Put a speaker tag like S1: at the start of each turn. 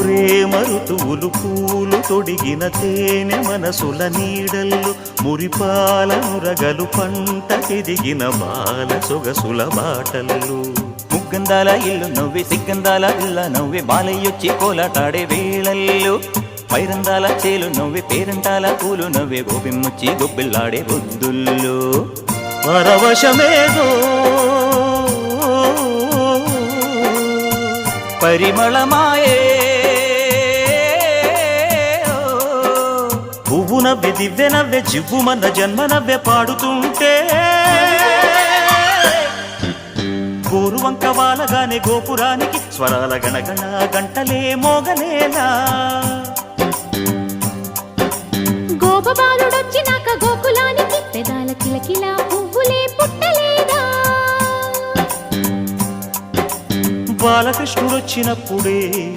S1: ప్రేమ ఋతువులు పూలు తొడిగిన తేనె మనసుల నీడల్లు మురిపాల నురగలు పంట ఎదిగిన బాల సొగసుల బాటల్లు
S2: ముగ్గందాల ఇల్లు నవ్వి సిగ్గందాల ఇల్ల నవ్వి బాలయ్యొచ్చి కోలాటాడే వేళల్లో పైరందాల చేలు నవ్వి పేరంటాల పూలు నవ్వి గోపిమ్ముచ్చి గొబ్బిల్లాడే బొద్దుల్లో
S1: పరవశమేదో
S2: పరిమళమాయే
S1: పువ్వు నవ్వె దివ్వె నవ్వె జివ్వుమన్న జన్మ నవ్వె పాడుతుంటే గోరువంక వాలగానే గోపురానికి స్వరాల గణగణ గంటలే మోగనేలా
S3: గోపబాలుడొచ్చినాక గోకులానికి పెదాల కిలకిలా పువ్వులే పుట్టలేదా
S1: బాలకృష్ణుడొచ్చినప్పుడే